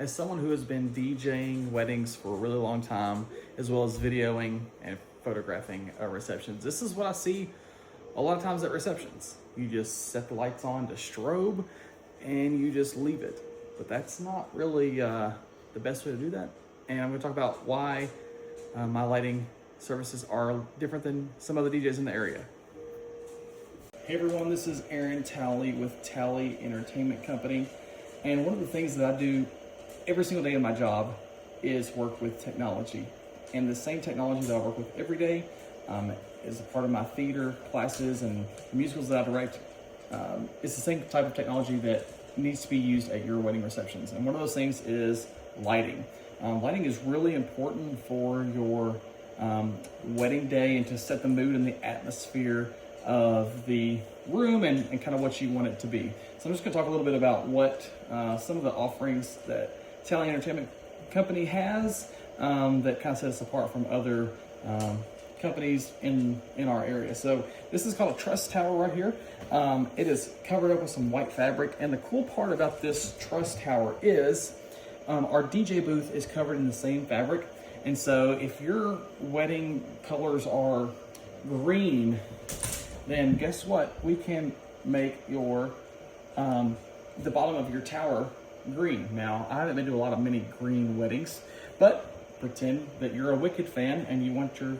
as someone who has been DJing weddings for a really long time, as well as videoing and photographing receptions, this is what I see a lot of times at receptions. You just set the lights on to strobe and you just leave it. But that's not really the best way to do that. And I'm gonna talk about why my lighting services are different than some other DJs in the area. Hey everyone, this is Talley with Talley Entertainment Company. And one of the things that I do every single day in my job is work with technology. And the same technology that I work with every day is a part of my theater classes and musicals that I direct. It's the same type of technology that needs to be used at your wedding receptions. And one of those things is lighting. Lighting is really important for your wedding day and to set the mood and the atmosphere of the room and kind of what you want it to be. So I'm just going to talk a little bit about what some of the offerings that Talley Entertainment Company has that kind of set us apart from other companies in our area. So this is called a truss tower right here. It is covered up with some white fabric, and the cool part about this truss tower is our DJ booth is covered in the same fabric. And so if your wedding colors are green, then guess what? We can make your the bottom of your tower green. Now, I haven't been to a lot of many green weddings, but pretend that you're a Wicked fan and you want your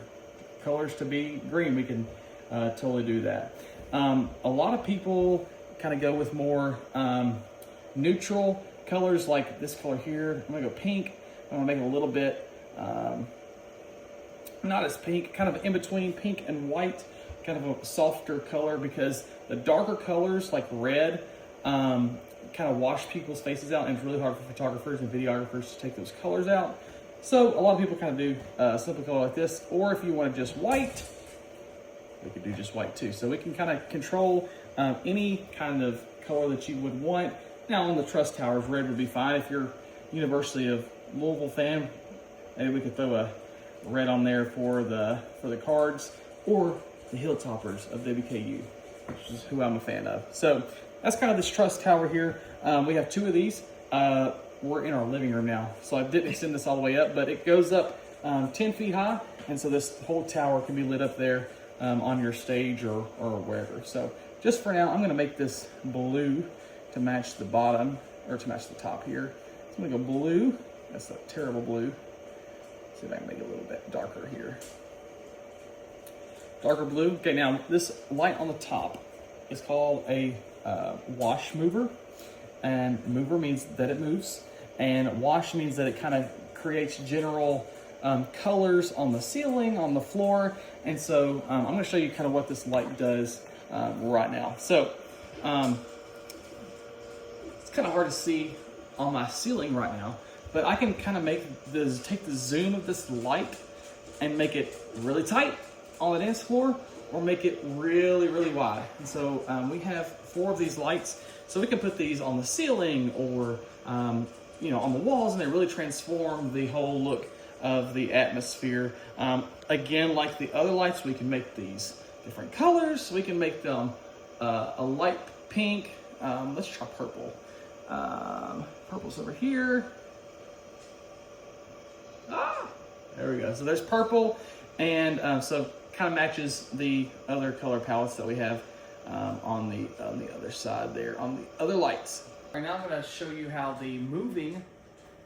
colors to be green. We can totally do that. A lot of people kind of go with more neutral colors, like this color here. I'm gonna go pink. I'm gonna make it a little bit not as pink, kind of in between pink and white, kind of a softer color, because the darker colors like red kind of wash people's faces out, and it's really hard for photographers and videographers to take those colors out. So a lot of people kind of do a simple color like this, or if you want just white, we could do just white too. So we can kind of control any kind of color that you would want. Now on the truss towers, red would be fine. If you're University of Louisville fan, maybe we could throw a red on there for the cards, or the Hilltoppers of WKU, which is who I'm a fan of. So that's kind of this truss tower here. We have two of these. We're in our living room now, so I didn't extend this all the way up, but it goes up 10 feet high, and so this whole tower can be lit up there on your stage or wherever. So just for now, I'm gonna make this blue to match the bottom, or to match the top here. So I'm gonna go blue. That's a terrible blue. See if I can make it a little bit darker here. Darker blue. Okay, now this light on the top is called a wash mover, and mover means that it moves, and wash means that it kind of creates general colors on the ceiling, on the floor. And so I'm going to show you kind of what this light does right now. So it's kind of hard to see on my ceiling right now, but I can kind of take the zoom of this light and make it really tight on the dance floor, or make it really, really wide. And so we have 4 of these lights, so we can put these on the ceiling or on the walls, and they really transform the whole look of the atmosphere. Again, like the other lights, we can make these different colors. We can make them a light pink. Let's try purple. Purple's over here. There we go. So there's purple, and so kind of matches the other color palettes that we have on the other side there, on the other lights. Right now I'm going to show you how the moving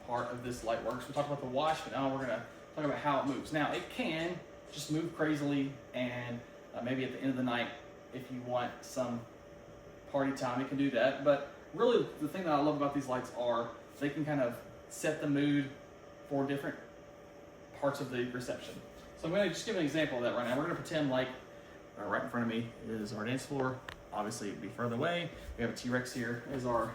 part of this light works. We talked about the wash, but now we're going to talk about how it moves. Now it can just move crazily, and maybe at the end of the night, if you want some party time, it can do that. But really, the thing that I love about these lights are they can kind of set the mood for different parts of the reception. So I'm going to just give an example of that right now. We're going to pretend like right in front of me is our dance floor. Obviously, it'd be further away. We have a T-Rex here as our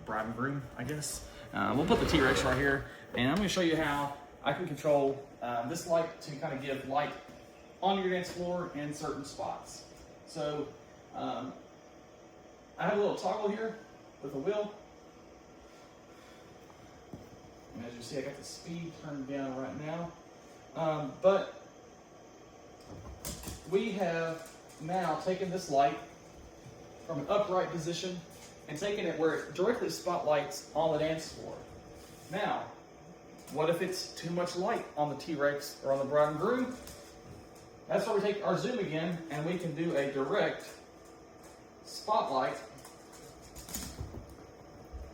bride and groom, I guess. We'll put the T-Rex right here, and I'm going to show you how I can control this light to kind of give light on your dance floor in certain spots. So I have a little toggle here with a wheel. And as you see, I got the speed turned down right now. But we have now taken this light from an upright position and taking it where it directly spotlights on the dance floor. Now, what if it's too much light on the T-Rex or on the bride and groom? That's where we take our zoom again, and we can do a direct spotlight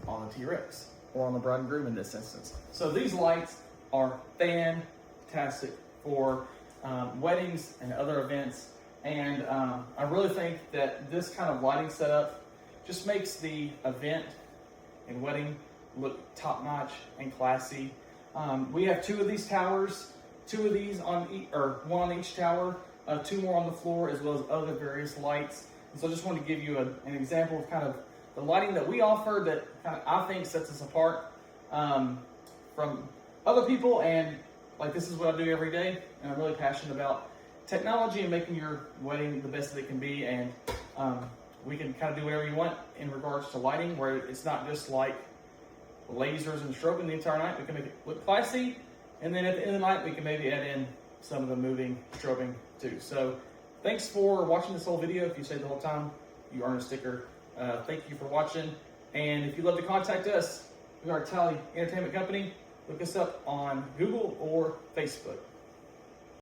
on the T-Rex or on the bride and groom in this instance. So these lights are fantastic for weddings and other events, and I really think that this kind of lighting setup just makes the event and wedding look top-notch and classy. We have 2 of these towers, 2 of these on one on each tower, 2 more on the floor, as well as other various lights. And so I just wanted to give you an example of kind of the lighting that we offer that kind of I think sets us apart from other people. And like, this is what I do every day, and I'm really passionate about technology and making your wedding the best that it can be. And we can kind of do whatever you want in regards to lighting, where it's not just like lasers and strobing the entire night. We can make it look classy, and then at the end of the night we can maybe add in some of the moving strobing too. So thanks for watching this whole video. If you stayed the whole time, you earn a sticker. Thank you for watching, and if you'd love to contact us, we are Talley Entertainment Company. Look us up on Google or Facebook.